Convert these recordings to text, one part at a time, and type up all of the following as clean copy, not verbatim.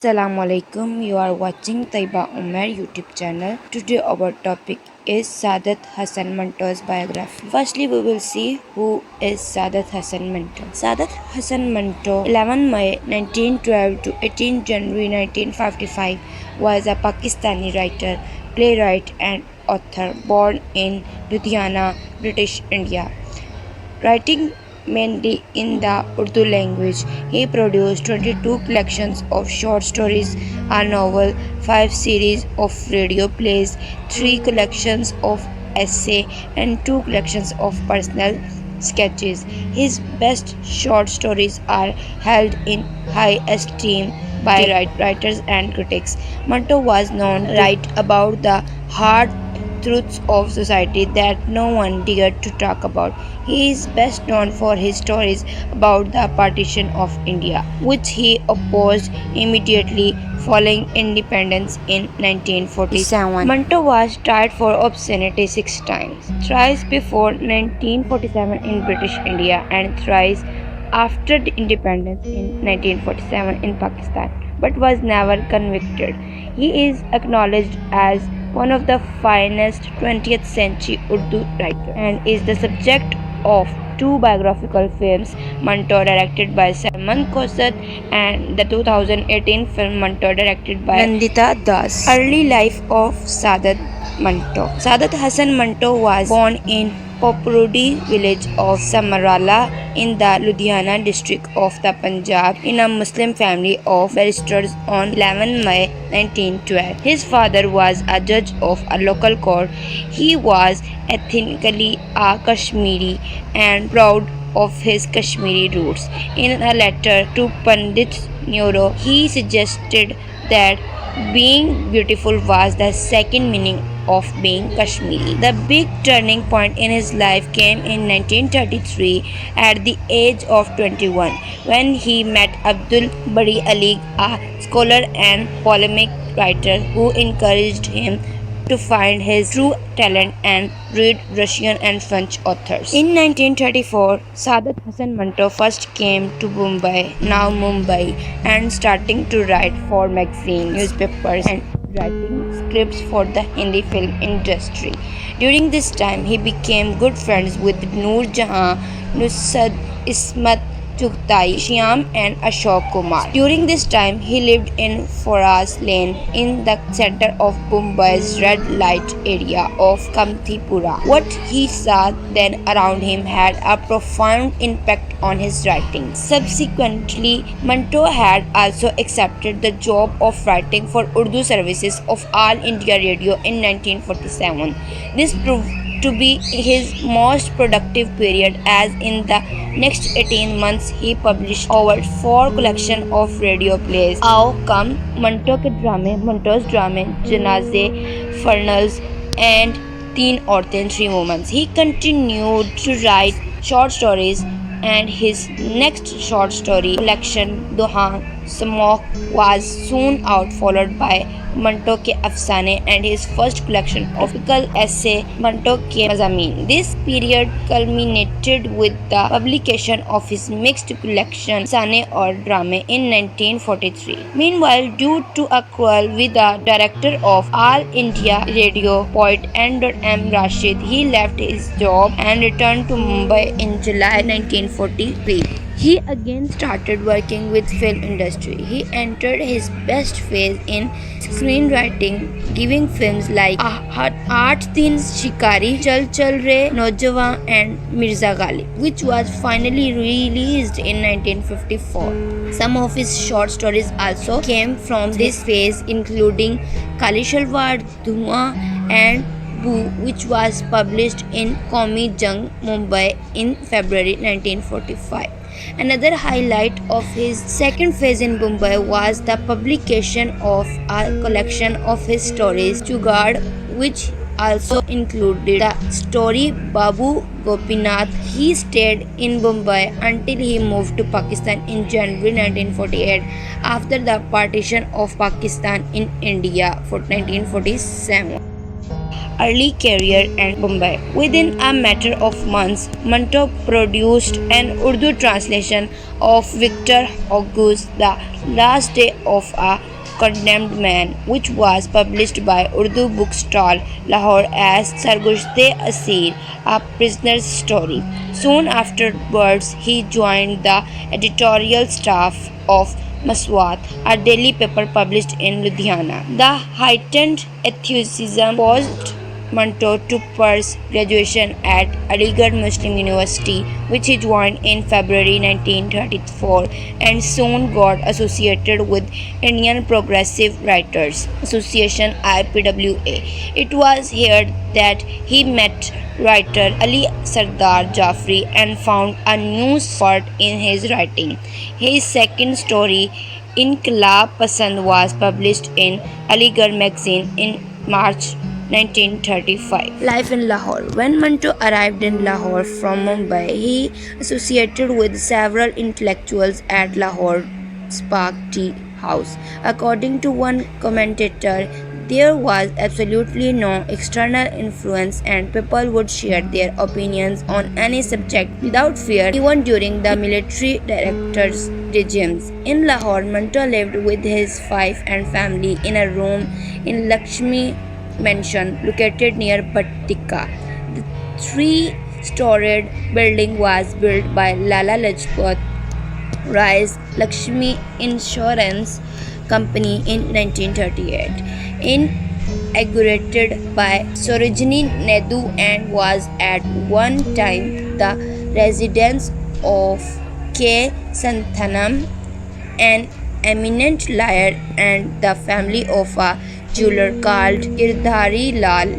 Assalamu alaikum. You are watching Taiba Umar YouTube channel. Today our topic is Saadat Hasan Manto's biography. Firstly, we will see who is Saadat Hasan Manto. Saadat Hasan Manto, 11 May 1912 to 18 January 1955, was a Pakistani writer, playwright, and author born in Ludhiana, British India. Writing mainly in the Urdu language, he produced 22 collections of short stories, a novel, 5 series of radio plays, 3 collections of essay, and 2 collections of personal sketches. His best short stories are held in high esteem by writers and critics. Manto was known to write about the hard truths of society that no one dared to talk about. He is best known for his stories about the partition of India, which he opposed immediately following independence in 1947. Manto was tried for obscenity 6 times, thrice before 1947 in British India and thrice after the independence in 1947 in Pakistan, but was never convicted. He is acknowledged as one of the finest 20th century Urdu writers and is the subject of 2 biographical films, Manto directed by Salman Kosat and the 2018 film Manto directed by Nandita Das. Early life of Saadat Manto. Saadat Hasan Manto was born in Poprudi village of Samrala in the Ludhiana district of the Punjab in a Muslim family of barristers on 11 May 1912. His father was a judge of a local court. He was ethnically a Kashmiri and proud of his Kashmiri roots. In a letter to Pandit Nehru, he suggested that being beautiful was the second meaning of being Kashmiri. The big turning point in his life came in 1933 at the age of 21 when he met Abdul Bari Ali, a scholar and polemic writer who encouraged him to find his true talent and read Russian and French authors. In 1934, Saadat Hasan Manto first came to Mumbai, and starting to write for magazines, newspapers, and writing scripts for the Hindi film industry. During this time, he became good friends with Noor Jahan, Nusrat, Ismat Chughtai, Shyam and Ashok Kumar. During this time, he lived in Foras Lane in the center of Mumbai's red light area of Kamthipura. What he saw then around him had a profound impact on his writing. Subsequently, Manto had also accepted the job of writing for Urdu services of All India Radio in 1947. This proved to be his most productive period, as in the next 18 months he published over 4 collections of radio plays. आओ कम, मंटो के ड्रामे, मंटोस ड्रामे, जनाजे, फर्नल्स and तीन औरतें, 3 women. He continued to write short stories, and his next short story collection, Duhan Smoke, was soon out, followed by Manto ke Afsane and his first collection of typical essay, Manto ke Mazameen. This period culminated with the publication of his mixed collection, Afsane Aur Drame, in 1943. Meanwhile, due to a quarrel with the director of All India Radio, poet Andor M. Rashid, he left his job and returned to Mumbai in July 1943. He again started working with film industry. He entered his best phase in screenwriting, giving films like Aat Din Shikari, Chal Chal Re, Naujawan and Mirza Ghalib, which was finally released in 1954. Some of his short stories also came from this phase, including Kali Shalwar, Dhua and Boo, which was published in Qaumi Jung, Mumbai in February 1945. Another highlight of his second phase in Mumbai was the publication of a collection of his stories, Jugaad, which also included the story Babu Gopinath. He stayed in Mumbai until he moved to Pakistan in January 1948 after the partition of Pakistan in India for 1947. Early career and Mumbai. Within a matter of months, Manto produced an Urdu translation of Victor Hugo's The Last Day of a Condemned Man, which was published by Urdu bookstall Lahore as Sargushte Asir, a prisoner's story. Soon afterwards, he joined the editorial staff of Maswat, a daily paper published in Ludhiana. The heightened enthusiasm caused Manto to pursue graduation at Aligarh Muslim University, which he joined in February 1934 and soon got associated with Indian Progressive Writers Association IPWA. It was here that he met writer Ali Sardar Jafri and found a new spot in his writing. His second story, Inqilab Pasand, was published in Aligarh magazine in March 1935. Life in Lahore. When Manto arrived in Lahore from Mumbai, he associated with several intellectuals at Lahore's Park Tea House. According to one commentator, there was absolutely no external influence and people would share their opinions on any subject without fear, even during the military director's regimes. In Lahore, Manto lived with his wife and family in a room in Lakshmi Mansion located near Patika. The three-storied building was built by Lala Lajpat Rai's Lakshmi Insurance Company in 1938. Inaugurated by Sarojini Naidu and was at one time the residence of K. Santhanam, an eminent lawyer, and the family of a jeweler called Girdhari Lal.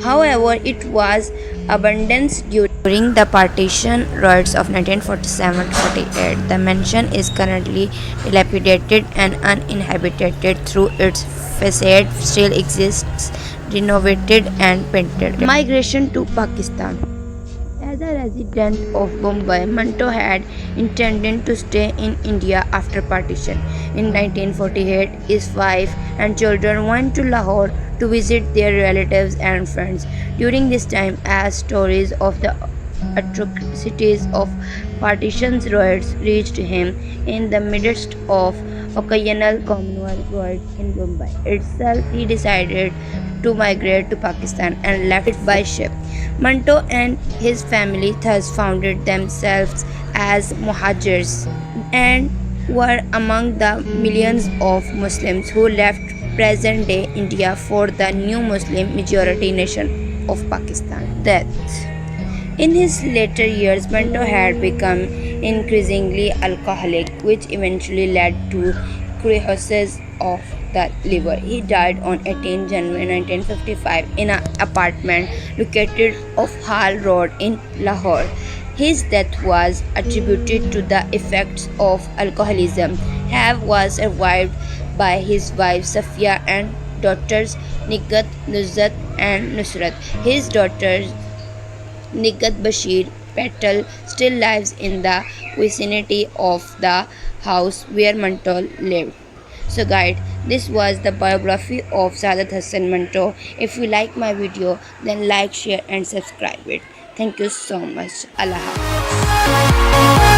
However, it was abandoned during the partition riots of 1947-48. The mansion is currently dilapidated and uninhabited, though its facade still exists, renovated and painted. Migration to Pakistan. As a resident of Bombay, Manto had intended to stay in India after partition. In 1948, his wife and children went to Lahore to visit their relatives and friends. During this time, as stories of the atrocities of partition's riots reached him in the midst of occasional communal riots in Bombay itself, he decided to migrate to Pakistan and left it by ship. Manto and his family thus founded themselves as Muhajirs and were among the millions of Muslims who left present-day India for the new Muslim majority nation of Pakistan. Death. In his later years, Manto had become increasingly alcoholic, which eventually led to cirrhosis of the liver. He died on 18 January 1955 in an apartment located off Hall Road in Lahore. His death was attributed to the effects of alcoholism. Have was survived by his wife Safiyah and daughters Nighat, Nuzhat and Nusrat. His daughter Nighat Bashir Patel still lives in the vicinity of the house where Manto lived. So guys, this was the biography of Saadat Hasan Manto. If you like my video, then like, share and subscribe it. Thank you so much. Allah Hafiz.